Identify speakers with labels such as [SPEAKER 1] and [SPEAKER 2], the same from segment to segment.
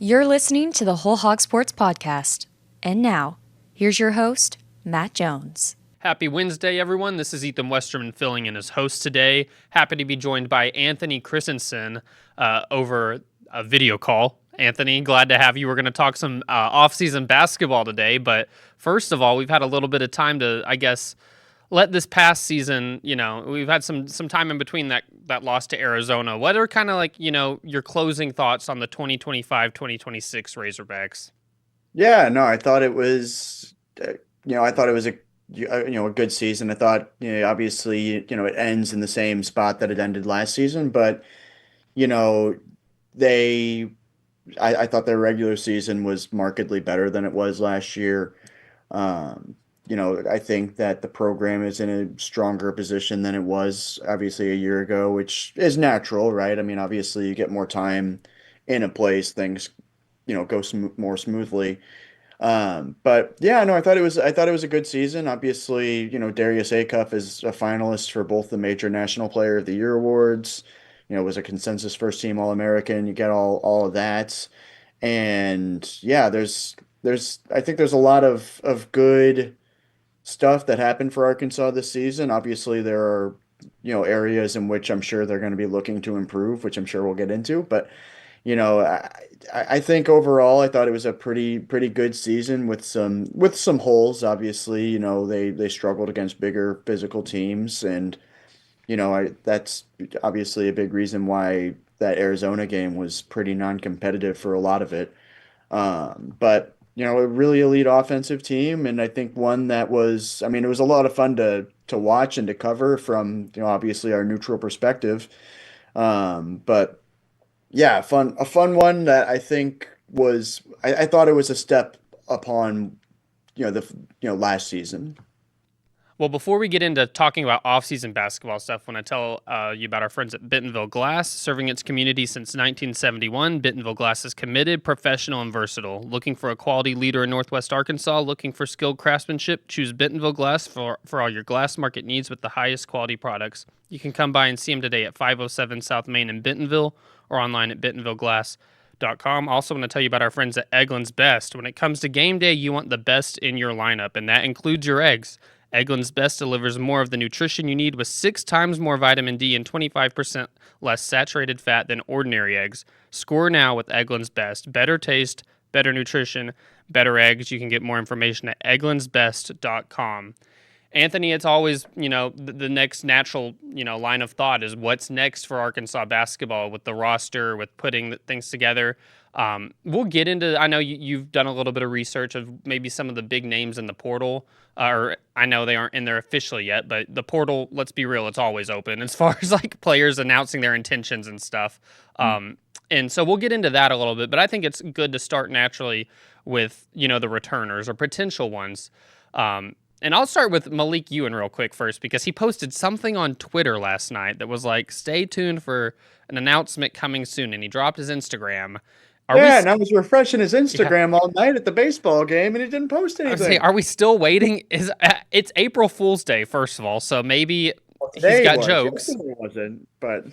[SPEAKER 1] You're listening to the Whole Hog Sports Podcast. And now, here's your host, Matt Jones.
[SPEAKER 2] Happy Wednesday, everyone. This is Ethan Westerman filling in as host today. Happy to be joined by Anthony Kristensen over a video call. Anthony, glad to have you. We're going to talk some offseason basketball today. But first of all, we've had a little bit of time to, let this past season, we've had some time in between that loss to Arizona. What are kind of your closing thoughts on the 2025-2026 Razorbacks?
[SPEAKER 3] Yeah, no, I thought it was, a good season. I thought, obviously, it ends in the same spot that it ended last season, but, I thought their regular season was markedly better than it was last year. I think that the program is in a stronger position than it was obviously a year ago, which is natural, right? I mean, obviously you get more time in a place, things, go more smoothly. But yeah, no, I thought it was a good season. Obviously, Darius Acuff is a finalist for both the major National Player of the Year awards. Was a consensus first team All-American. You get all of that. And yeah, I think there's a lot of good stuff that happened for Arkansas this season. Obviously, there are, areas in which I'm sure they're going to be looking to improve, which I'm sure we'll get into. But, I think overall, I thought it was a pretty good season with some holes. Obviously, they struggled against bigger physical teams, and that's obviously a big reason why that Arizona game was pretty non-competitive for a lot of it. But a really elite offensive team, and I think one that was, it was a lot of fun to watch and to cover from, obviously our neutral perspective. But yeah, a fun one that I think was, I thought it was a step upon, last season.
[SPEAKER 2] Well, before we get into talking about off-season basketball stuff, I want to tell you about our friends at Bentonville Glass. Serving its community since 1971, Bentonville Glass is committed, professional, and versatile. Looking for a quality leader in Northwest Arkansas? Looking for skilled craftsmanship? Choose Bentonville Glass for all your glass market needs with the highest quality products. You can come by and see them today at 507 South Main in Bentonville or online at bentonvilleglass.com. Also want to tell you about our friends at Eggland's Best. When it comes to game day, you want the best in your lineup, and that includes your eggs. Eggland's Best delivers more of the nutrition you need with 6 times more vitamin D and 25% less saturated fat than ordinary eggs. Score now with Eggland's Best. Better taste, better nutrition, better eggs. You can get more information at egglandsbest.com. Anthony, it's always, the next natural, line of thought is what's next for Arkansas basketball with the roster, with putting things together. We'll get into, I know you've done a little bit of research of maybe some of the big names in the portal, or I know they aren't in there officially yet, but the portal, let's be real, it's always open as far as players announcing their intentions and stuff. And so we'll get into that a little bit, but I think it's good to start naturally with, the returners or potential ones. And I'll start with Malik Ewan real quick first, because he posted something on Twitter last night that was stay tuned for an announcement coming soon, and he dropped his Instagram.
[SPEAKER 3] And I was refreshing his Instagram all night at the baseball game, and he didn't post anything.
[SPEAKER 2] Are we still waiting? It's April Fool's Day, first of all, so maybe he's got jokes.
[SPEAKER 3] Yesterday wasn't, but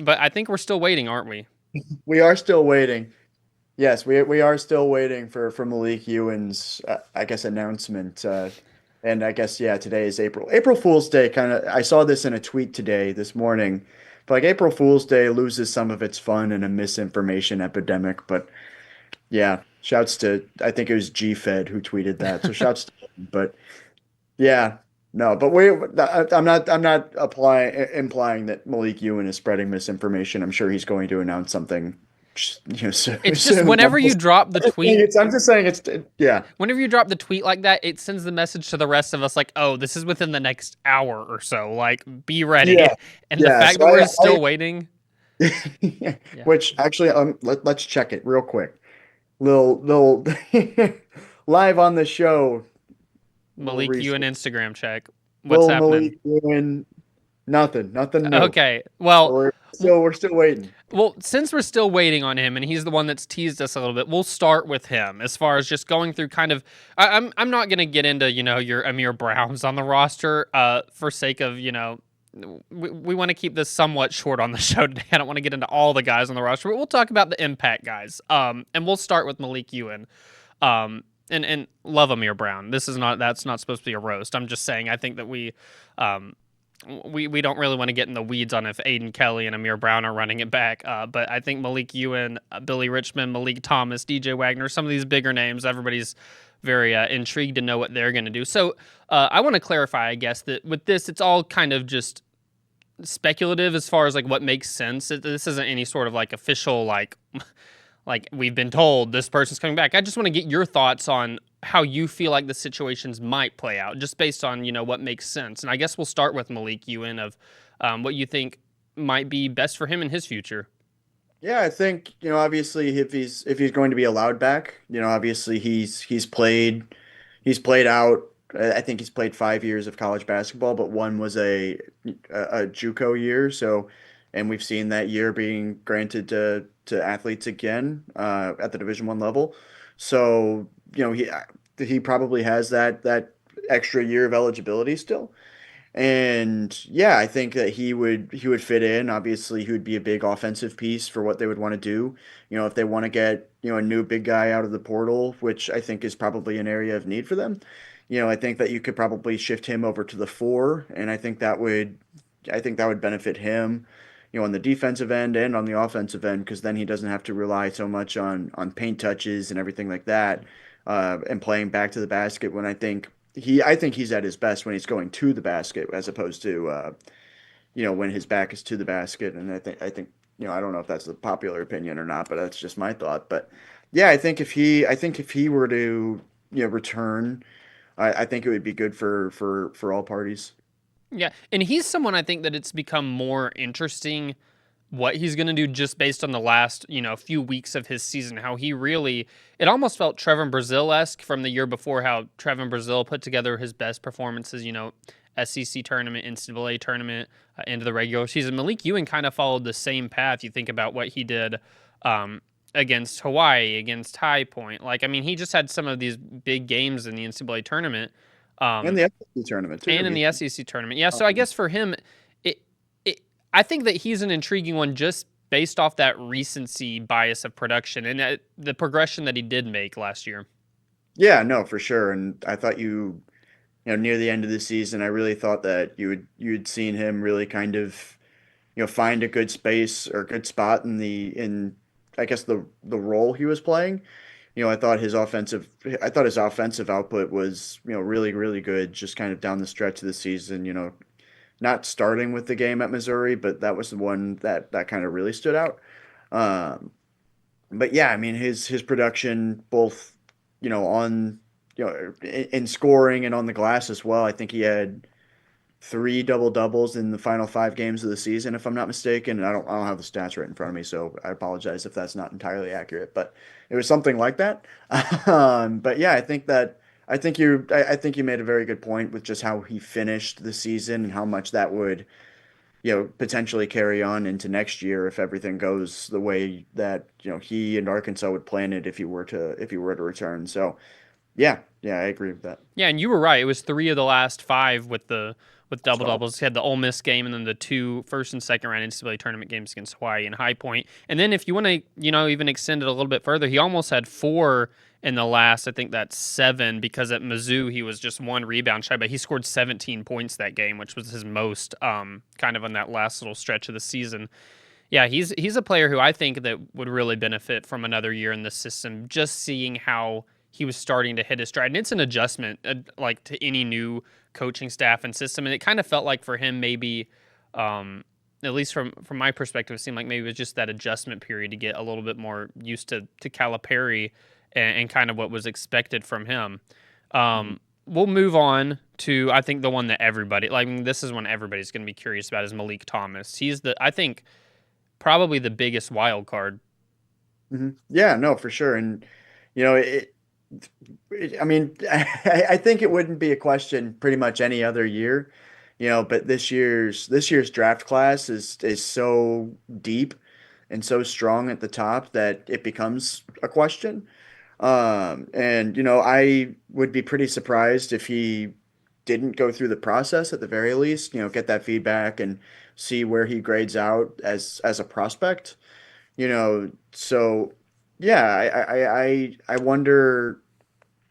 [SPEAKER 2] I think we're still waiting, aren't we?
[SPEAKER 3] We are still waiting. Yes, we are still waiting for Malik Ewan's, announcement. And I guess, today is April Fool's Day. I saw this in a tweet this morning. But April Fool's Day loses some of its fun in a misinformation epidemic. But yeah, shouts to, I think it was GFed who tweeted that. So shouts to him. But yeah, no, but I'm not implying that Malik Ewan is spreading misinformation. I'm sure he's going to announce something.
[SPEAKER 2] It's just whenever you drop the tweet.
[SPEAKER 3] I'm just saying yeah.
[SPEAKER 2] Whenever you drop the tweet like that, it sends the message to the rest of us oh, this is within the next hour or so. Be ready.
[SPEAKER 3] Yeah.
[SPEAKER 2] And the fact that we're still waiting.
[SPEAKER 3] Yeah. Which actually, let's check it real quick. Little live on the show.
[SPEAKER 2] Malik Ewan Instagram check. What's happening?
[SPEAKER 3] Malik Ewan, nothing new.
[SPEAKER 2] Okay. Well,
[SPEAKER 3] we're still waiting.
[SPEAKER 2] Well, since we're still waiting on him, and he's the one that's teased us a little bit, we'll start with him as far as just going through kind of. I'm not going to get into your Amir Browns on the roster for sake of we want to keep this somewhat short on the show today. I don't want to get into all the guys on the roster, but we'll talk about the impact guys. And we'll start with Malik Ewan. And love Amir Brown. That's not supposed to be a roast. I'm just saying I think that we don't really want to get in the weeds on if Aiden Kelly and Amir Brown are running it back. But I think Malik Ewan, Billy Richmond, Malik Thomas, DJ Wagner, some of these bigger names, everybody's very intrigued to know what they're going to do. So I want to clarify, I guess, that with this, it's all kind of just speculative as far as like what makes sense. This isn't any sort of like official like we've been told this person's coming back. I just want to get your thoughts on how you feel like the situations might play out, just based on what makes sense. And I guess we'll start with Malik Ewan of what you think might be best for him in his future.
[SPEAKER 3] Yeah, I think, obviously if he's going to be allowed back, obviously he's played out. I think he's played 5 years of college basketball, but one was a JUCO year. So, and we've seen that year being granted to athletes again at the Division I level. So, he probably has that extra year of eligibility still. And yeah, I think that he would fit in. Obviously, he would be a big offensive piece for what they would want to do. If they want to get, a new big guy out of the portal, which I think is probably an area of need for them. I think that you could probably shift him over to the four, and I think that would benefit him, on the defensive end and on the offensive end, because then he doesn't have to rely so much on paint touches and everything like that, and playing back to the basket when I think he's at his best when he's going to the basket as opposed to when his back is to the basket. And I think I don't know if that's the popular opinion or not, but that's just my thought. But yeah, I think if he were to return, I think it would be good for all parties.
[SPEAKER 2] Yeah, and he's someone I think that it's become more interesting what he's going to do just based on the last, few weeks of his season. How he really, it almost felt Trevin Brazile-esque from the year before. How Trevin Brazile put together his best performances. SEC tournament, NCAA tournament, into the regular season. Malik Ewing kind of followed the same path. You think about what he did against Hawaii, against High Point. He just had some of these big games in the NCAA tournament.
[SPEAKER 3] And the SEC tournament too.
[SPEAKER 2] And in the SEC tournament. Yeah, so I guess for him, I think that he's an intriguing one just based off that recency bias of production and the progression that he did make last year.
[SPEAKER 3] Yeah, no, for sure. And I thought near the end of the season, I really thought that you'd seen him really kind of, find a good space or good spot in I guess the role he was playing. I thought his offensive output was, really, really good, just kind of down the stretch of the season, not starting with the game at Missouri, but that was the one that kind of really stood out. Um, but yeah, I mean his production both, on in scoring and on the glass as well. I think he had three double doubles in the final 5 games of the season, if I'm not mistaken. And I don't have the stats right in front of me, so I apologize if that's not entirely accurate, but it was something like that. But yeah, I think you made a very good point with just how he finished the season and how much that would, potentially carry on into next year if everything goes the way that, he and Arkansas would plan it if he were to return. So yeah, I agree with that.
[SPEAKER 2] Yeah, and you were right. It was 3 of the last 5 with double doubles. He had the Ole Miss game and then the 2 first and second round NCAA tournament games against Hawaii and High Point. And then if you want to, even extend it a little bit further, he almost had 4 in the last, I think that's 7, because at Mizzou he was just 1 rebound shy, but he scored 17 points that game, which was his most kind of on that last little stretch of the season. Yeah, he's a player who I think that would really benefit from another year in the system, just seeing how he was starting to hit his stride. And it's an adjustment, like to any new coaching staff and system. And it kind of felt like for him, maybe, at least from my perspective, it seemed like maybe it was just that adjustment period to get a little bit more used to Calipari and kind of what was expected from him. We'll move on to, I think, the one that everybody, this is one everybody's going to be curious about, is Malik Thomas. He's I think, probably the biggest wild card.
[SPEAKER 3] Mm-hmm. Yeah, no, for sure. And, I mean, I think it wouldn't be a question pretty much any other year, but this year's draft class is so deep and so strong at the top that it becomes a question. And I would be pretty surprised if he didn't go through the process at the very least, get that feedback and see where he grades out as a prospect. So yeah, I wonder,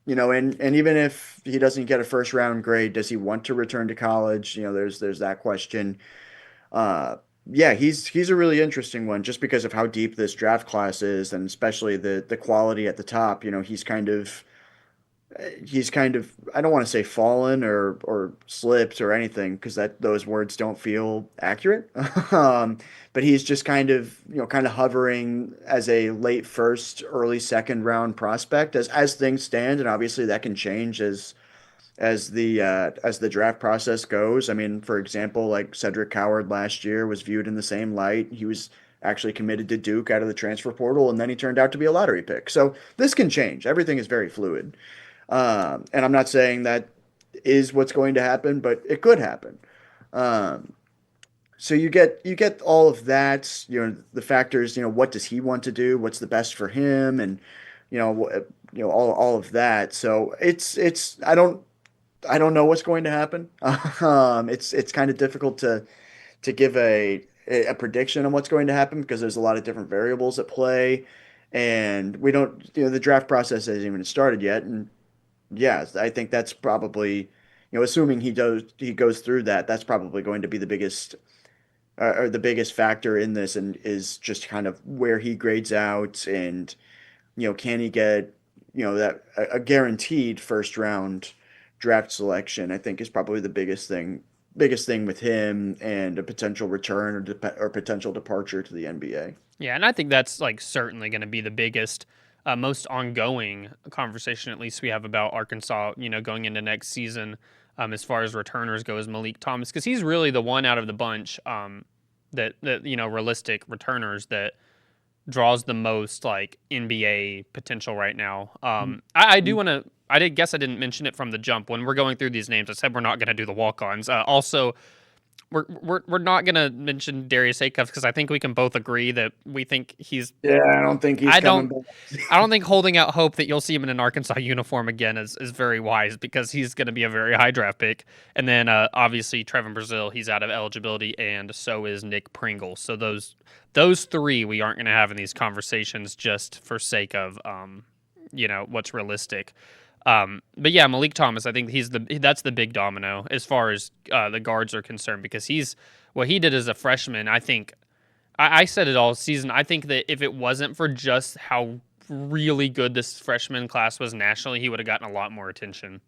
[SPEAKER 3] and even if he doesn't get a first round grade, does he want to return to college? There's that question. Uh, yeah, he's a really interesting one just because of how deep this draft class is, and especially the quality at the top. He's kind of I don't want to say fallen or slipped or anything because that those words don't feel accurate. um, but he's just kind of hovering as a late first, early second round prospect as things stand, and obviously that can change as the draft process goes. I mean, for example, like Cedric Coward last year was viewed in the same light. He was actually committed to Duke out of the transfer portal, and then he turned out to be a lottery pick. So this can change. Everything is very fluid. And I'm not saying that is what's going to happen, but it could happen. Um, so you get all of that, the factors, what does he want to do? What's the best for him? And, all of that. So it's I don't know what's going to happen. It's kind of difficult to give a prediction on what's going to happen because there's a lot of different variables at play, and we don't, the draft process hasn't even started yet, and yeah, I think that's probably, assuming he goes through that, that's probably going to be the biggest or the biggest factor in this, and is just kind of where he grades out, and can he get that a guaranteed first round draft selection. I think is probably the biggest thing with him, and a potential return or potential departure to the NBA.
[SPEAKER 2] Yeah, and I think that's like certainly going to be the biggest, most ongoing conversation, at least we have about Arkansas, going into next season, as far as returners go, is Malik Thomas, because he's really the one out of the bunch, that realistic returners that draws the most like NBA potential right now. I do want to. I didn't mention it from the jump when we're going through these names. I said we're not going to do the walk-ons. Also, we're not going to mention Darius Acuff because I think we can both agree that we think he's.
[SPEAKER 3] Yeah, I don't think he's
[SPEAKER 2] I
[SPEAKER 3] coming
[SPEAKER 2] don't.
[SPEAKER 3] back.
[SPEAKER 2] I don't think holding out hope that you'll see him in an Arkansas uniform again is very wise because he's going to be a very high draft pick. And then obviously Trevin Brazile, he's out of eligibility, and so is Nick Pringle. So those three we aren't going to have in these conversations just for sake of what's realistic. But yeah, Malik Thomas, I think that's the big domino as far as the guards are concerned, because what he did as a freshman. I think I said it all season. I think that if it wasn't for just how really good this freshman class was nationally, he would have gotten a lot more attention.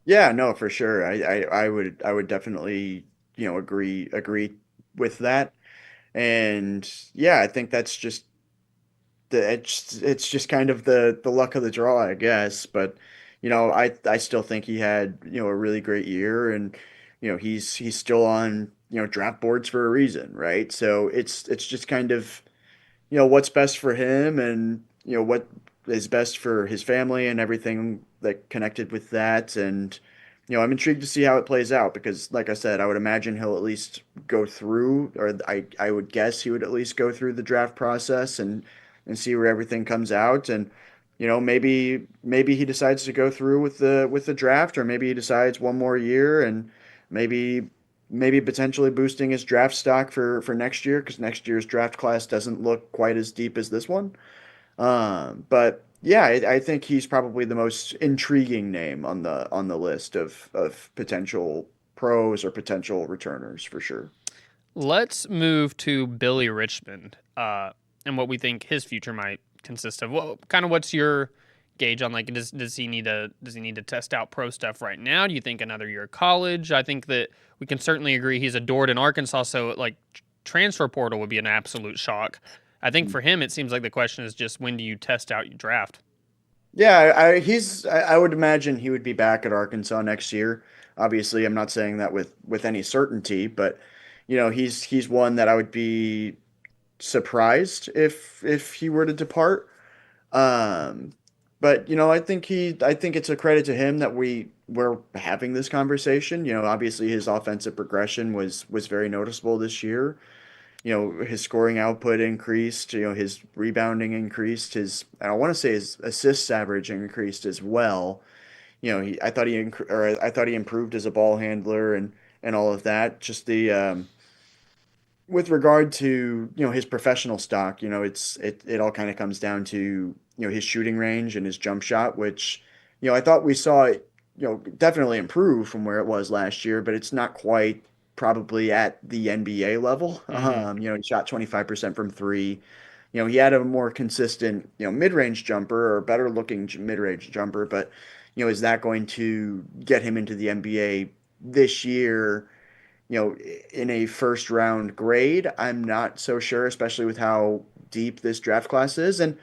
[SPEAKER 3] Yeah, no, for sure. I would definitely, agree with that. And yeah, I think that's just it's just kind of the luck of the draw, I guess. But I still think he had a really great year, and he's still on draft boards for a reason, right? So it's just kind of what's best for him, and what is best for his family and everything that connected with that. And I'm intrigued to see how it plays out because, like I said, I would imagine he'll at least go through, or I would guess he would at least go through the draft process and see where everything comes out. And maybe he decides to go through with the draft, or maybe he decides one more year, and maybe potentially boosting his draft stock for next year, because next year's draft class doesn't look quite as deep as this one. But yeah, I think he's probably the most intriguing name on the list of potential pros or potential returners for sure.
[SPEAKER 2] Let's move to Billy Richmond, and what we think his future might consist of. What's your gauge on, like, does he need to test out pro stuff right now? Do you think another year of college? I think that we can certainly agree he's adored in Arkansas, so like transfer portal would be an absolute shock. I think for him, it seems like the question is just when do you test out your draft?
[SPEAKER 3] Yeah, I would imagine he would be back at Arkansas next year. Obviously, I'm not saying that with any certainty, but he's one that I would be surprised if he were to depart. Um, but I think it's a credit to him that we're having this conversation. Obviously his offensive progression was very noticeable this year. His scoring output increased, his rebounding increased, I want to say his assists average increased as well. I thought he improved as a ball handler and all of that. Just the with regard to his professional stock, it all kind of comes down to his shooting range and his jump shot, which I thought we saw it definitely improve from where it was last year, but it's not quite probably at the NBA level.
[SPEAKER 2] Hmm.
[SPEAKER 3] He shot 25% from three. He had a more consistent mid-range jumper or better looking mid-range jumper, but is that going to get him into the NBA this year? In a first round grade, I'm not so sure, especially with how deep this draft class is. And,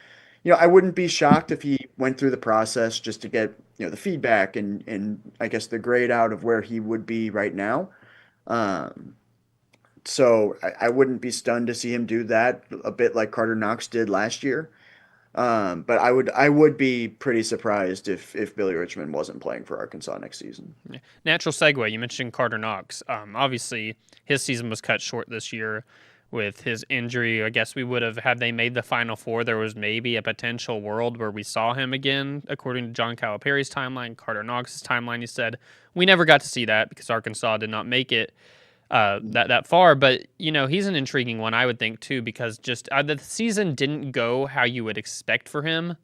[SPEAKER 3] I wouldn't be shocked if he went through the process just to get, the feedback and I guess the grade out of where he would be right now. Um, so I wouldn't be stunned to see him do that a bit like Carter Knox did last year. But I would be pretty surprised if Billy Richmond wasn't playing for Arkansas next season.
[SPEAKER 2] Yeah. Natural segue. You mentioned Carter Knox. Obviously, his season was cut short this year with his injury. I guess we would have, had they made the Final Four, there was maybe a potential world where we saw him again, according to John Calipari's timeline. Carter Knox's timeline, he said, we never got to see that because Arkansas did not make it that far. But he's an intriguing one, I would think too, because just the season didn't go how you would expect for him,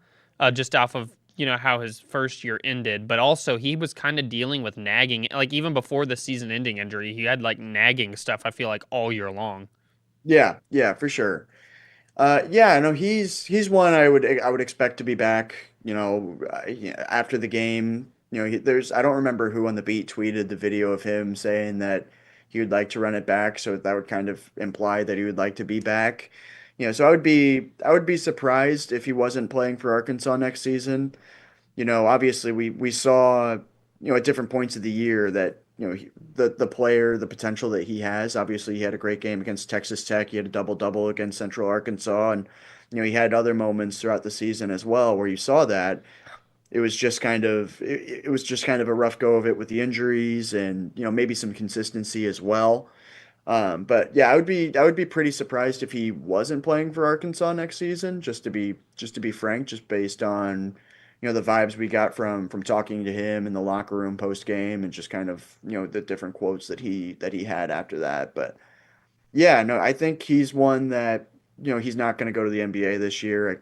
[SPEAKER 2] just off of how his first year ended. But also he was kind of dealing with nagging, like even before the season-ending injury, he had like nagging stuff. I feel like all year long.
[SPEAKER 3] Yeah, yeah, for sure. Yeah, no, he's one I would expect to be back. Yeah, after the game. I don't remember who on the beat tweeted the video of him saying that he would like to run it back, so that would kind of imply that he would like to be back. So I would be surprised if he wasn't playing for Arkansas next season. Obviously we saw, at different points of the year that, the player, the potential that he has. Obviously, he had a great game against Texas Tech. He had a double-double against Central Arkansas, and he had other moments throughout the season as well where you saw that. It was just kind of a rough go of it with the injuries and, maybe some consistency as well. But yeah, I would be pretty surprised if he wasn't playing for Arkansas next season, just to be frank, just based on, the vibes we got from talking to him in the locker room post game and just kind of, the different quotes that he had after that. But yeah, no, I think he's one that, he's not going to go to the NBA this year.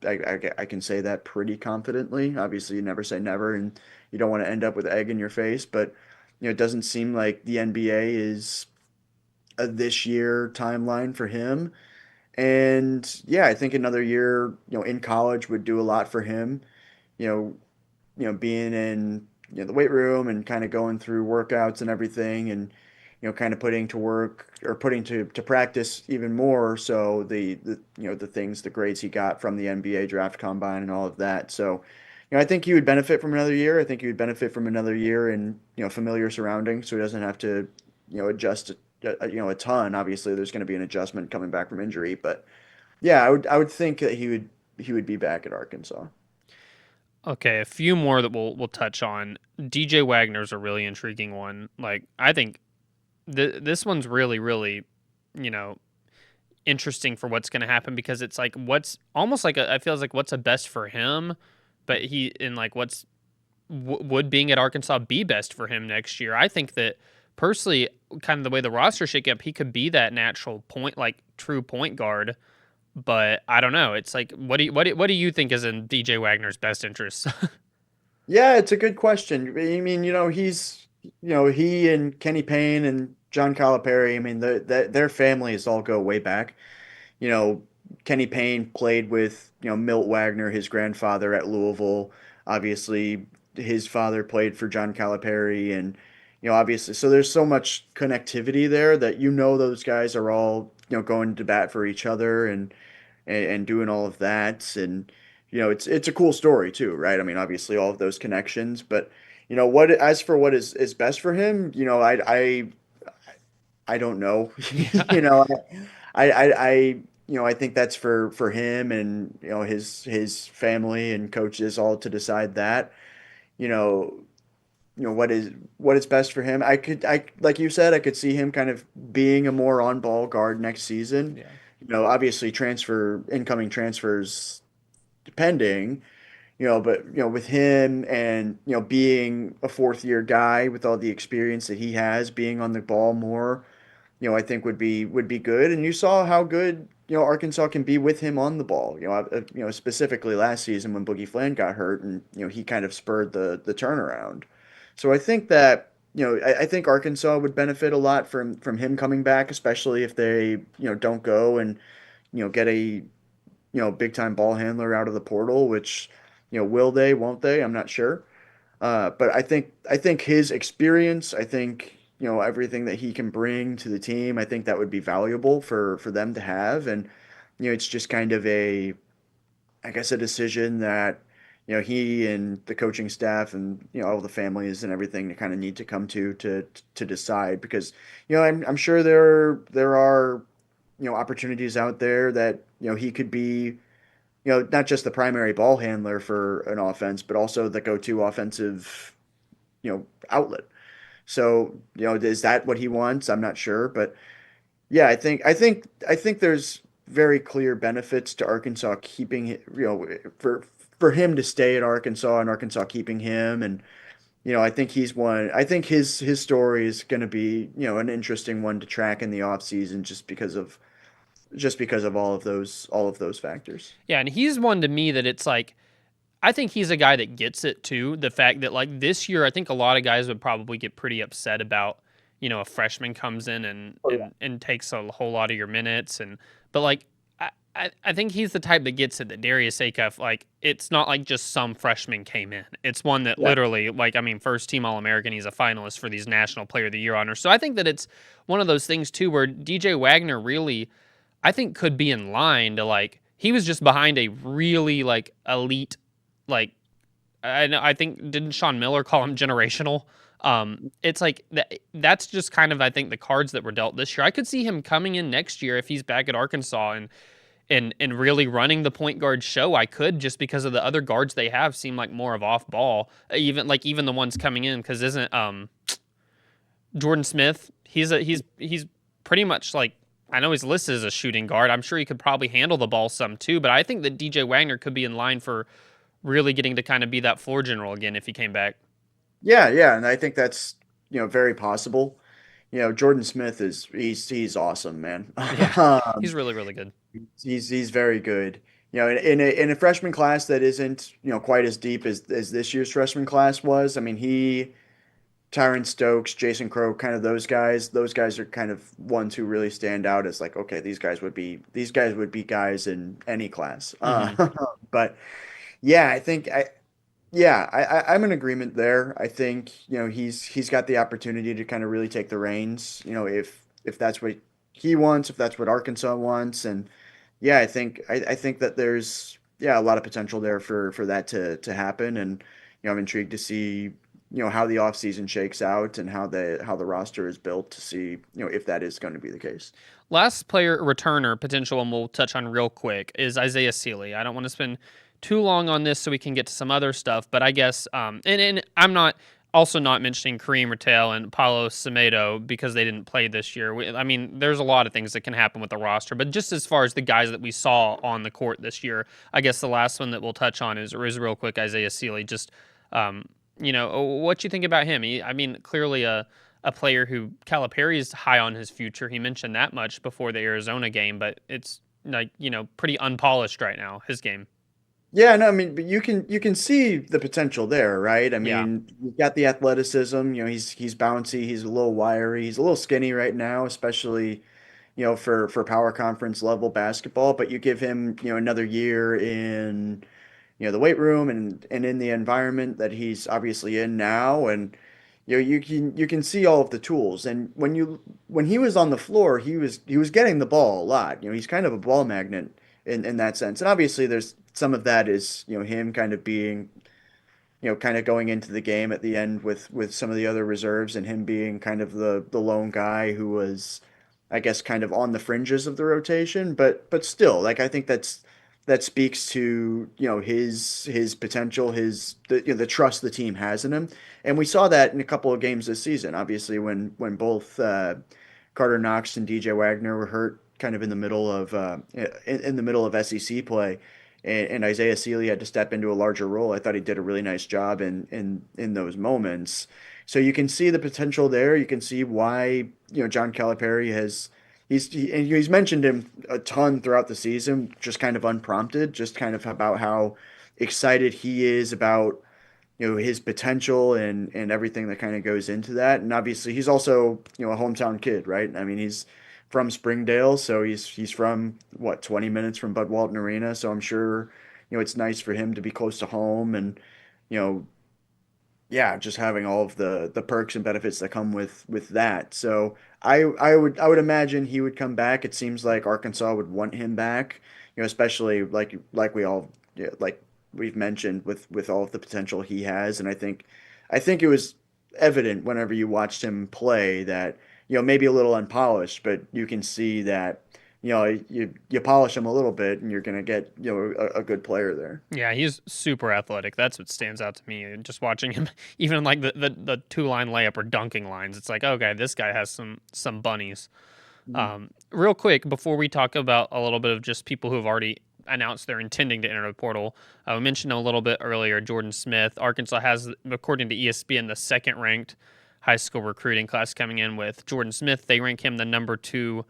[SPEAKER 3] I can say that pretty confidently. Obviously, you never say never, and you don't want to end up with egg in your face, but it doesn't seem like the NBA is a this year timeline for him. And yeah, I think another year, in college would do a lot for him. You know, being in the weight room and kind of going through workouts and everything, and kind of putting to work or putting to practice even more. So the things, the grades he got from the NBA draft combine and all of that. So I think he would benefit from another year. I think he would benefit from another year in familiar surroundings, so he doesn't have to adjust a ton. Obviously, there's going to be an adjustment coming back from injury, but yeah, I would think that he would be back at Arkansas.
[SPEAKER 2] Okay, a few more that we'll touch on. DJ Wagner's a really intriguing one. Like I think this one's really really you know interesting for what's going to happen because it's like what's almost like I feel like what's a best for him, but he in like what's would being at Arkansas be best for him next year? I think that personally, kind of the way the roster shake up, he could be that natural point, like true point guard. But I don't know. It's like, what do you think is in DJ Wagner's best interest?
[SPEAKER 3] Yeah, it's a good question. I mean, he and Kenny Payne and John Calipari. I mean, their families all go way back. you know, Kenny Payne played with, Milt Wagner, his grandfather at Louisville. Obviously, his father played for John Calipari, and obviously, so there's so much connectivity there that those guys are all going to bat for each other and doing all of that, and it's a cool story too, right? I mean, obviously, all of those connections, but what as for what is best for him, I don't know.
[SPEAKER 2] Yeah.
[SPEAKER 3] you know, I think that's for him and his family and coaches all to decide that. You know, what is best for him. I like you said, I could see him kind of being a more on ball guard next season.
[SPEAKER 2] Yeah.
[SPEAKER 3] Obviously incoming transfers depending. But with him and being a fourth year guy with all the experience that he has, being on the ball more, I think would be good. And you saw how good Arkansas can be with him on the ball. Specifically last season when Boogie Fland got hurt, and he kind of spurred the turnaround. So I think that I think Arkansas would benefit a lot from him coming back, especially if they don't go and get a big time ball handler out of the portal, which will they, won't they? I'm not sure. But I think his experience, I think everything that he can bring to the team, I think that would be valuable for them to have. And it's just kind of I guess a decision that he and the coaching staff and all the families and everything to kind of need to come to decide, because I'm sure there are opportunities out there that he could be not just the primary ball handler for an offense, but also the go-to offensive, outlet. So, is that what he wants? I'm not sure, but yeah, I think there's very clear benefits to Arkansas keeping, for him to stay at Arkansas and Arkansas keeping him. And I think he's one. I think his story is going to be an interesting one to track in the offseason, just because of all of those factors.
[SPEAKER 2] Yeah, and he's one to me that it's like I think he's a guy that gets it too. The fact that like this year, I think a lot of guys would probably get pretty upset about a freshman comes in and
[SPEAKER 3] Oh, yeah.
[SPEAKER 2] and takes a whole lot of your minutes, and but like. I think he's the type that gets it. That Darius Acuff, like, it's not like just some freshman came in. It's one that
[SPEAKER 3] Yeah.
[SPEAKER 2] literally, like, I mean, first team All American. He's a finalist for these National Player of the Year honors. So I think that it's one of those things too, where DJ Wagner really, I think, could be in line to like he was just behind a really like elite, like I know I think didn't Sean Miller call him generational. It's like that's just kind of I think the cards that were dealt this year. I could see him coming in next year if he's back at Arkansas and really running the point guard show. I could, just because of the other guards they have seem like more of off ball. Even the ones coming in, because isn't Jordan Smith? He's pretty much like, I know he's listed as a shooting guard. I'm sure he could probably handle the ball some too. But I think that DJ Wagner could be in line for really getting to kind of be that floor general again if he came back.
[SPEAKER 3] Yeah, yeah, and I think that's very possible. Jordan Smith he's awesome, man.
[SPEAKER 2] Yeah,
[SPEAKER 3] Um,
[SPEAKER 2] he's really good.
[SPEAKER 3] he's very good. In a freshman class that isn't quite as deep as this year's freshman class was. I mean, Tyron Stokes, Jason Crow, kind of those guys. Those guys are kind of ones who really stand out as like, okay, these guys would be guys in any class.
[SPEAKER 2] Hmm.
[SPEAKER 3] But yeah, I'm in agreement there. I think he's got the opportunity to kind of really take the reins. If that's what he wants, if that's what Arkansas wants, and yeah, I think that there's a lot of potential there for that to happen. And I'm intrigued to see how the offseason shakes out and how the roster is built, to see if that is going to be the case.
[SPEAKER 2] Last player returner potential, and we'll touch on real quick, is Isaiah Sealy. I don't want to spend too long on this so we can get to some other stuff, but I guess and I'm not also not mentioning Kareem Rattel and Paulo Semedo because they didn't play this year. I mean, there's a lot of things that can happen with the roster, but just as far as the guys that we saw on the court this year, I guess the last one that we'll touch on is real quick Isaiah Sealy. Just what you think about him? I mean, clearly a player who Calipari's high on his future. He mentioned that much before the Arizona game, but it's like, pretty unpolished right now, his game.
[SPEAKER 3] Yeah, no, I mean, but you can see the potential there, right? I
[SPEAKER 2] Yeah.
[SPEAKER 3] mean, you've got the athleticism. He's bouncy. He's a little wiry. He's a little skinny right now, especially for power conference level basketball. But you give him another year in the weight room and in the environment that he's obviously in now, and you can see all of the tools. And when he was on the floor, he was getting the ball a lot. He's kind of a ball magnet in that sense. And obviously there's some of that is him kind of being kind of going into the game at the end with some of the other reserves, and him being kind of the lone guy who was, I guess, kind of on the fringes of the rotation. But still, like, I think that speaks to his potential, the trust the team has in him. And we saw that in a couple of games this season. Obviously, when both Carter Knox and DJ Wagner were hurt, kind of in the middle of SEC play. and Isaiah Sealy had to step into a larger role. I thought he did a really nice job in those moments. So you can see the potential there. You can see why, John Calipari and he's mentioned him a ton throughout the season, just kind of unprompted, just kind of about how excited he is about, his potential and everything that kind of goes into that. And obviously he's also, a hometown kid, right? I mean, he's from Springdale, so he's from what, 20 minutes from Bud Walton Arena. So I'm sure, it's nice for him to be close to home and, you know, yeah, just having all of the perks and benefits that come with that. So I would imagine he would come back. It seems like Arkansas would want him back, especially like we all, yeah, like we've mentioned with all of the potential he has. And I think it was evident whenever you watched him play that, maybe a little unpolished, but you can see that, you polish him a little bit and you're gonna get, a good player there.
[SPEAKER 2] Yeah, he's super athletic. That's what stands out to me. Just watching him, even like the 2-line layup or dunking lines, it's like, okay, this guy has some bunnies. Real quick, before we talk about a little bit of just people who have already announced they're intending to enter the portal, we mentioned a little bit earlier Jordan Smith. Arkansas has, according to ESPN, the second ranked high school recruiting class coming in with Jordan Smith. They rank him the number 2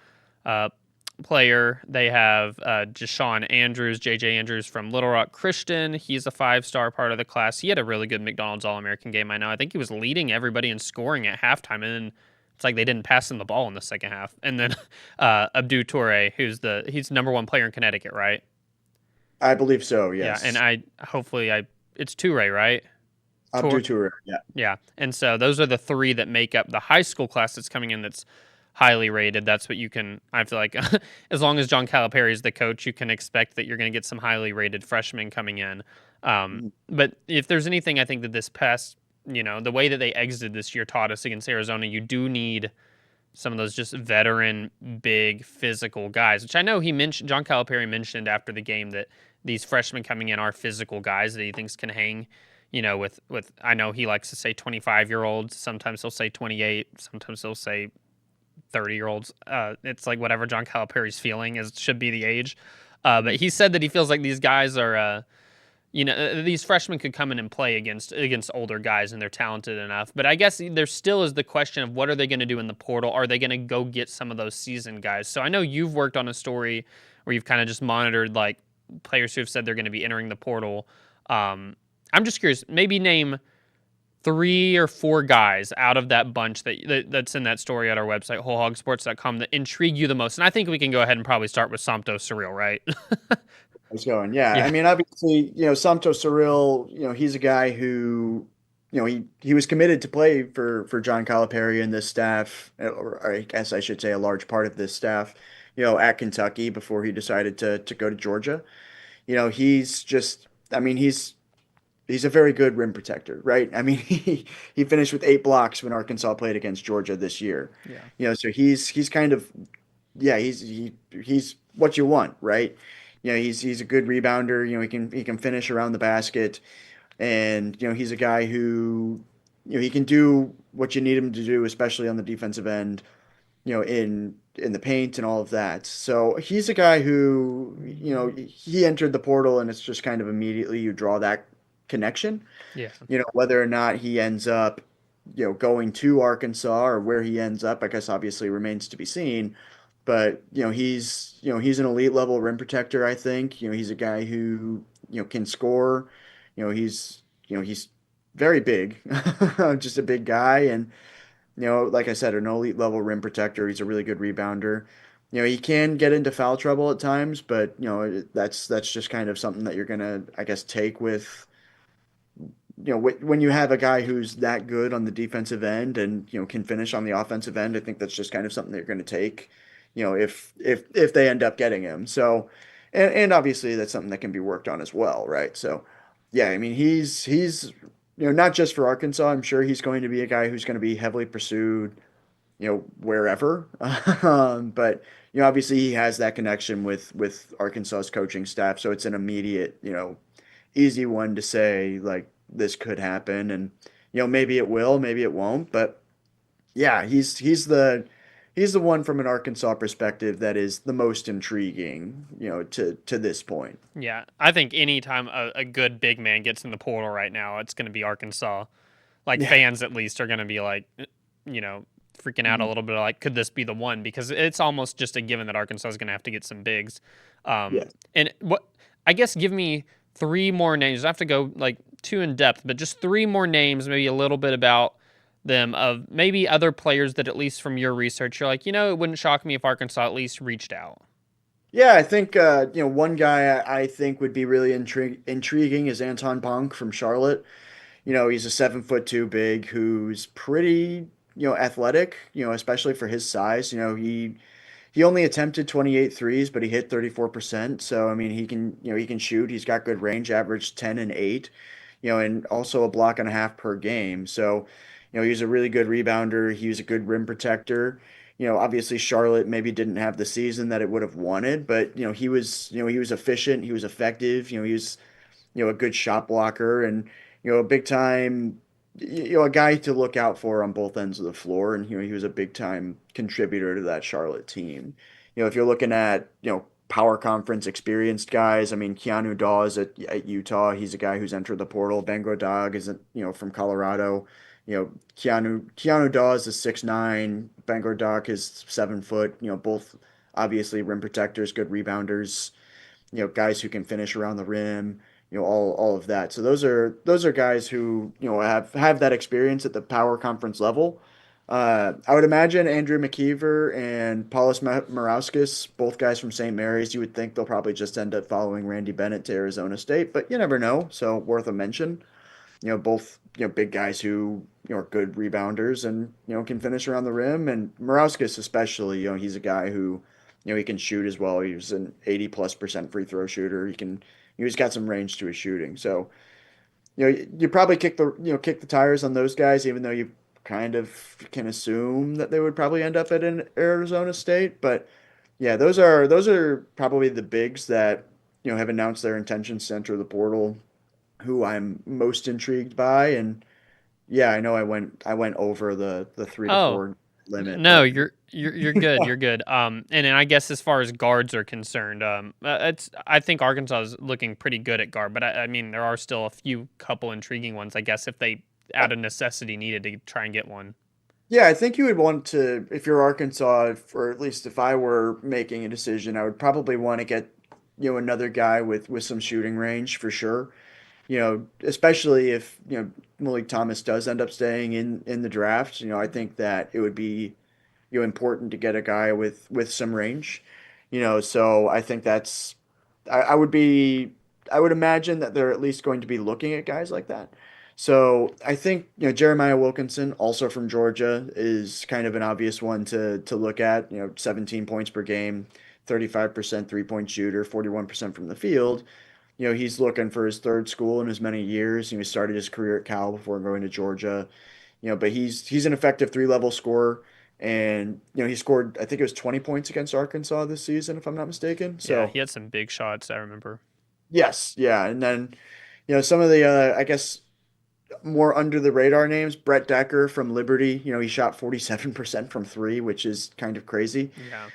[SPEAKER 2] player. They have Jashawn Andrews, JJ Andrews from Little Rock Christian. He's a 5-star part of the class. He had a really good McDonald's All-American game. I know. I think he was leading everybody in scoring at halftime, and then it's like they didn't pass him the ball in the second half. And then Abdu Toure, he's number 1 player in Connecticut, right?
[SPEAKER 3] I believe so. Yes.
[SPEAKER 2] Yeah, and it's Toure, right?
[SPEAKER 3] Abdu Toure. Yeah.
[SPEAKER 2] Yeah, and so those are the 3 that make up the high school class that's coming in that's highly rated. That's what you can, I feel like, as long as John Calipari is the coach, you can expect that you're going to get some highly rated freshmen coming in. But if there's anything, I think that this past, the way that they exited this year taught us against Arizona, you do need some of those just veteran, big, physical guys, which I know John Calipari mentioned after the game that these freshmen coming in are physical guys that he thinks can hang, with I know he likes to say 25-year-olds. Sometimes he'll say 28. Sometimes he'll say 30-year-olds. It's like whatever John Calipari's feeling should be the age. But he said that he feels like these guys are, these freshmen could come in and play against older guys and they're talented enough. But I guess there still is the question of what are they going to do in the portal? Are they going to go get some of those seasoned guys? So I know you've worked on a story where you've kind of just monitored like players who have said they're going to be entering the portal. I'm just curious, maybe name 3 or 4 guys out of that bunch that's in that story at our website, wholehogsports.com, that intrigue you the most. And I think we can go ahead and probably start with Somto Surreal, right?
[SPEAKER 3] It's going. Yeah.
[SPEAKER 2] Yeah.
[SPEAKER 3] I mean, obviously, Samto Cyril, he's a guy who, he was committed to play for John Calipari and this staff, or I guess I should say a large part of this staff, at Kentucky before he decided to go to Georgia. He's just, I mean, he's a very good rim protector, right? I mean, he finished with 8 blocks when Arkansas played against Georgia this year.
[SPEAKER 2] Yeah.
[SPEAKER 3] So he's kind of, yeah, he's what you want, right? He's a good rebounder. He can finish around the basket, and he's a guy who, he can do what you need him to do, especially on the defensive end, in the paint and all of that. So he's a guy who, he entered the portal, and it's just kind of immediately you draw that connection.
[SPEAKER 2] Yeah.
[SPEAKER 3] Whether or not he ends up, going to Arkansas or where he ends up, I guess obviously remains to be seen. But he's an elite level rim protector. I think he's a guy who can score. He's very big, just a big guy, and like I said, an elite level rim protector. He's a really good rebounder. He can get into foul trouble at times, but that's just kind of something that you're gonna, I guess, take with when you have a guy who's that good on the defensive end and can finish on the offensive end. I think that's just kind of something that you're going to take, if they end up getting him. So, and obviously that's something that can be worked on as well, right? So, yeah, I mean he's not just for Arkansas. I'm sure he's going to be a guy who's going to be heavily pursued, wherever. But obviously he has that connection with Arkansas's coaching staff, so it's an immediate easy one to say like this could happen, and maybe it will, maybe it won't, but yeah, he's the he's the one from an Arkansas perspective that is the most intriguing, to this point.
[SPEAKER 2] Yeah, I think anytime a good big man gets in the portal right now, it's going to be Arkansas. Like
[SPEAKER 3] Yeah.
[SPEAKER 2] fans at least are going to be like, you know, freaking out a
[SPEAKER 3] Mhm.
[SPEAKER 2] little bit. Like, could this be the one? Because it's almost just a given that Arkansas is going to have to get some bigs.
[SPEAKER 3] Yeah.
[SPEAKER 2] And what I guess give me three more names. I have to go like too in depth, but just three more names, maybe a little bit about them of maybe other players that at least from your research you're like, it wouldn't shock me if Arkansas at least reached out.
[SPEAKER 3] Yeah, I think one guy I think would be really intriguing is Anton Bonk from Charlotte. He's a 7'2" big who's pretty athletic. Especially for his size. He only attempted 28 threes, but he hit 34%. So I mean, he can shoot. He's got good range, average 10 and 8. And also a block and a half per game. So, he's a really good rebounder. He was a good rim protector. Obviously Charlotte maybe didn't have the season that it would have wanted, but he was efficient, he was effective, he was a good shot blocker and a big time a guy to look out for on both ends of the floor and he was a big time contributor to that Charlotte team. If you're looking at, power conference experienced guys, I mean Keanu Dawes at Utah, he's a guy who's entered the portal. Bangor Dog is from Colorado. Keanu Dawes is 6'9", Bangor Dog is 7 foot, both obviously rim protectors, good rebounders, guys who can finish around the rim, all of that. So those are guys who, have that experience at the power conference level. I would imagine Andrew McKeever and Paulus Morauskas, both guys from St. Mary's, you would think they'll probably just end up following Randy Bennett to Arizona State, but you never know. So worth a mention. Both, big guys who, are good rebounders and, can finish around the rim. And Morauskas especially, he's a guy who, he can shoot as well. He's an 80+% free throw shooter. He's got some range to his shooting. So, you probably kick the tires on those guys, even though you kind of can assume that they would probably end up at an Arizona State. But yeah, those are probably the bigs that, have announced their intentions to enter the portal, who I'm most intrigued by. And yeah, I know I went over the three to
[SPEAKER 2] Oh,
[SPEAKER 3] four limit,
[SPEAKER 2] no,
[SPEAKER 3] but
[SPEAKER 2] you're good. You're good. And then I guess as far as guards are concerned, it's I think Arkansas is looking pretty good at guard, but I mean there are still a few couple intriguing ones. I guess if they out of necessity needed to try and get one.
[SPEAKER 3] yeah, I think you would want to, if you're Arkansas, or at least if I were making a decision, I would probably want to get, another guy with some shooting range for sure. Especially if, Malik Thomas does end up staying in the draft. I think that it would be, important to get a guy with some range. So I think I would be, I would imagine that they're at least going to be looking at guys like that. So I think, Jeremiah Wilkinson, also from Georgia, is kind of an obvious one to look at. 17 points per game, 35% 3-point shooter, 41% from the field. He's looking for his third school in as many years. He started his career at Cal before going to Georgia. But he's an effective three-level scorer, and he scored, I think it was 20 points against Arkansas this season, if I'm not mistaken.
[SPEAKER 2] Yeah,
[SPEAKER 3] So
[SPEAKER 2] he had some big shots. I remember.
[SPEAKER 3] yes, yeah, and then some of the I guess more under the radar names, Brett Decker from Liberty. He shot 47% from three, which is kind of crazy.
[SPEAKER 2] Yeah.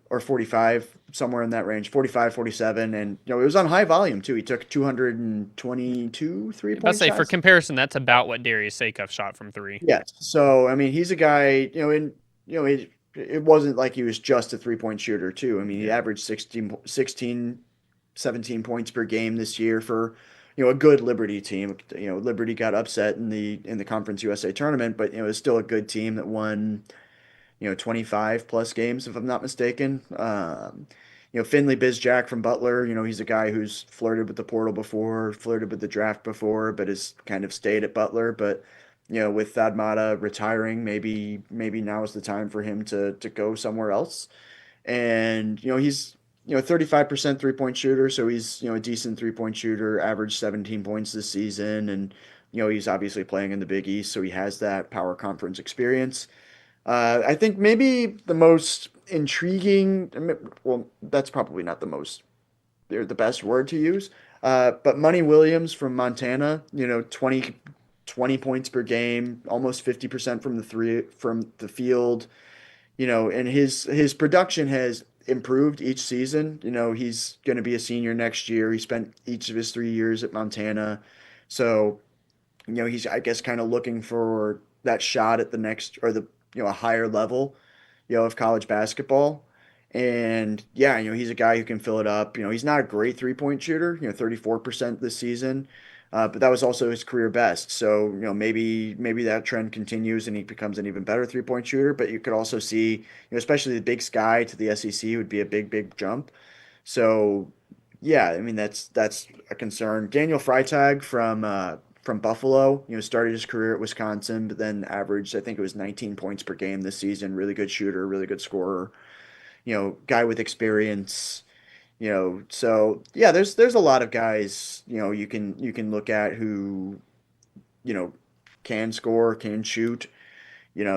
[SPEAKER 3] Or 45, somewhere in that range, 45, 47. And, it was on high volume too. He took 222
[SPEAKER 2] About to
[SPEAKER 3] three-point
[SPEAKER 2] say for
[SPEAKER 3] shots.
[SPEAKER 2] comparison, that's about what Darius Sakoff shot from three.
[SPEAKER 3] Yes. So, I mean, he's a guy, it wasn't like he was just a 3-point shooter too. I mean, he
[SPEAKER 2] Yeah.
[SPEAKER 3] averaged 17 points per game this year for, a good Liberty team. Liberty got upset in the Conference USA tournament, but, it was still a good team that won, 25 plus games, if I'm not mistaken. Finley Bizjack from Butler, he's a guy who's flirted with the portal before, flirted with the draft before, but has kind of stayed at Butler. But, with Thad Matta retiring, maybe now is the time for him to go somewhere else. And, he's, 35% 3-point shooter, so he's, a decent 3-point shooter, averaged 17 points this season. And, he's obviously playing in the Big East, so he has that power conference experience. I think maybe the most intriguing, well, that's probably not the best word to use, but Money Williams from Montana, 20 points per game, almost 50% from the field. And his production has improved each season. He's going to be a senior next year. He spent each of his 3 years at Montana. So, he's, I guess, kind of looking for that shot at the next or a higher level, of college basketball. And yeah, he's a guy who can fill it up. He's not a great 3-point shooter, 34% this season. But that was also his career best. So, maybe that trend continues and he becomes an even better 3-point shooter. But you could also see, especially the Big Sky to the SEC would be a big, big jump. So, yeah, I mean that's a concern. Daniel Freitag from Buffalo, started his career at Wisconsin, but then averaged, I think it was 19 points per game this season. Really good shooter, really good scorer. Guy with experience. So yeah, there's a lot of guys, you can look at who, you know, can score, can shoot.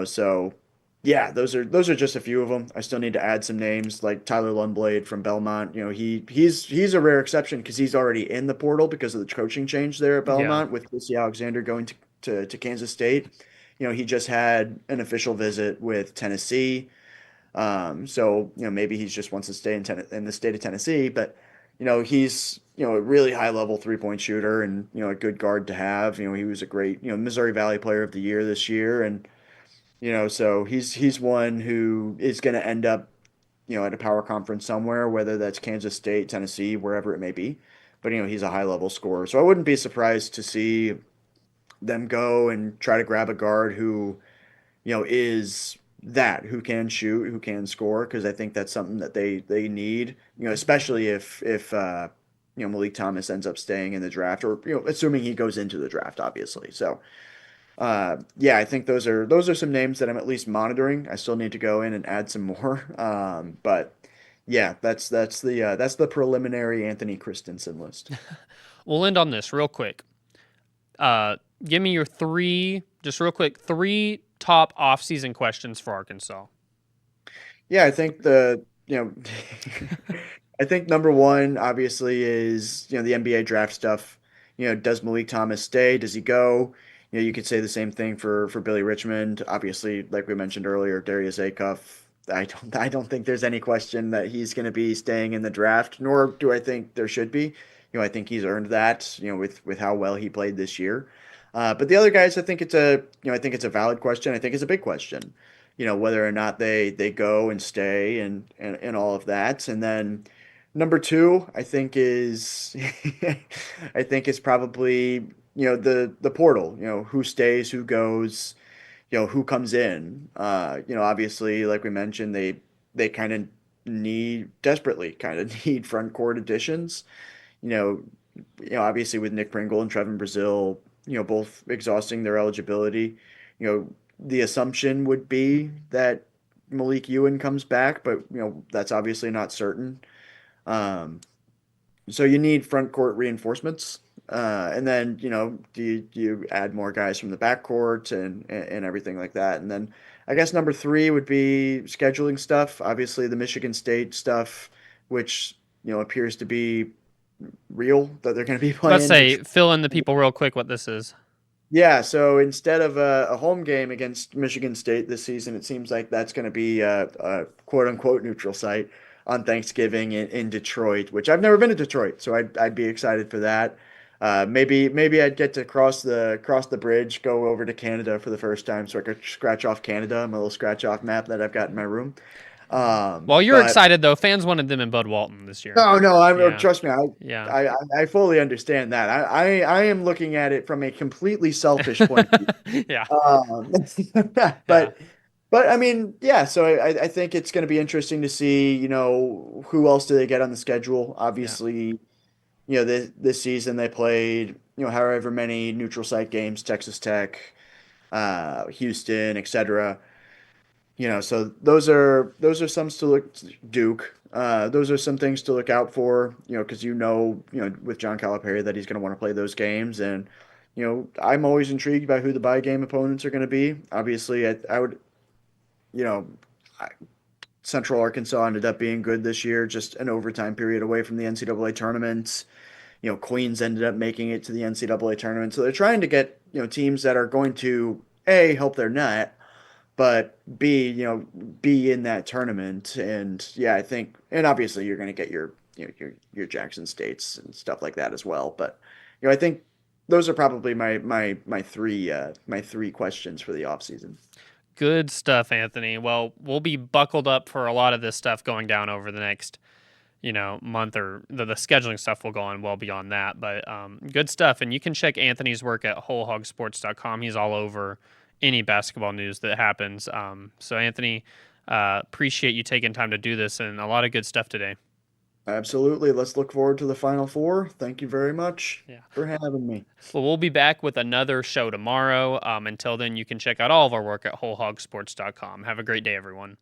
[SPEAKER 3] So yeah, those are just a few of them. I still need to add some names like Tyler Lundblade from Belmont. He's a rare exception because he's already in the portal because of the coaching change there at
[SPEAKER 2] Yeah.
[SPEAKER 3] Belmont with Casey Alexander going to Kansas State. He just had an official visit with Tennessee. So maybe he just wants to stay in the state of Tennessee, but he's a really high level 3-point shooter and a good guard to have. He was a great Missouri Valley Player of the Year this year, and so he's one who is going to end up at a power conference somewhere, whether that's Kansas State, Tennessee, wherever it may be. But he's a high level scorer, so I wouldn't be surprised to see them go and try to grab a guard who is who can shoot, who can score, because I think that's something that they need, especially if Malik Thomas ends up staying in the draft, or assuming he goes into the draft, obviously. So yeah, I think those are some names that I'm at least monitoring. I still need to go in and add some more, but yeah, that's the preliminary Anthony Christensen list.
[SPEAKER 2] We'll end on this real quick. Give me your just real quick, three top off-season questions for Arkansas.
[SPEAKER 3] Yeah, I think I think number one obviously is, the NBA draft stuff. Does Malik Thomas stay? Does he go? You could say the same thing for Billy Richmond. Obviously, like we mentioned earlier, Darius Acuff. I don't think there's any question that he's going to be staying in the draft, nor do I think there should be. I think he's earned that, with how well he played this year. But the other guys, I think it's a valid question. I think it's a big question, whether or not they go and stay and all of that. And then number two, I think is I think is probably, the portal, who stays, who goes, who comes in. Obviously, like we mentioned, they kind of desperately kind of need front court additions. You know, obviously with Nick Pringle and Trevin Brazil, both exhausting their eligibility, the assumption would be that Malik Ewan comes back, but that's obviously not certain. Um, so you need front court reinforcements. And then, do you add more guys from the backcourt and everything like that? And then I guess number three would be scheduling stuff. Obviously, the Michigan State stuff, which, appears to be real that they're going to be
[SPEAKER 2] Let's
[SPEAKER 3] playing.
[SPEAKER 2] say, fill in the people real quick what this is.
[SPEAKER 3] Yeah, so instead of a home game against Michigan State this season, it seems like that's going to be a quote unquote neutral site on Thanksgiving in Detroit, which I've never been to Detroit, so I'd be excited for that. Maybe I'd get to cross the bridge, go over to Canada for the first time, so I could scratch off Canada, my little scratch off map that I've got in my room.
[SPEAKER 2] Well, you're
[SPEAKER 3] But
[SPEAKER 2] excited, though. Fans wanted them in Bud Walton this year.
[SPEAKER 3] no,
[SPEAKER 2] Yeah.
[SPEAKER 3] trust me,
[SPEAKER 2] Yeah.
[SPEAKER 3] I fully understand that. I am looking at it from a completely selfish point of view.
[SPEAKER 2] Yeah.
[SPEAKER 3] Um,
[SPEAKER 2] Yeah.
[SPEAKER 3] but I mean, yeah. So I think it's going to be interesting to see, who else do they get on the schedule.
[SPEAKER 2] Yeah.
[SPEAKER 3] Obviously, this season they played, however many neutral site games, Texas Tech, Houston, etc. So those are some to look Duke. Those are some things to look out for, because with John Calipari that he's going to want to play those games, and I'm always intrigued by who the bye game opponents are going to be. Obviously, I would, you know, I, Central Arkansas ended up being good this year, just an overtime period away from the NCAA tournament. Queens ended up making it to the NCAA tournament, so they're trying to get teams that are going to help their net, but B, be in that tournament. And yeah, I think, and obviously you're going to get your Jackson States and stuff like that as well. But I think those are probably my three questions for the offseason.
[SPEAKER 2] Good stuff, Anthony. Well, we'll be buckled up for a lot of this stuff going down over the next, month, or the scheduling stuff will go on well beyond that. But good stuff. And you can check Anthony's work at wholehogsports.com. He's all over any basketball news that happens. So, Anthony, appreciate you taking time to do this, and a lot of good stuff today.
[SPEAKER 3] Absolutely. Let's look forward to the Final Four. Thank you very much
[SPEAKER 2] Yeah.
[SPEAKER 3] for having me.
[SPEAKER 2] Well, we'll be back with another show tomorrow. Until then, you can check out all of our work at wholehogsports.com. Have a great day, everyone.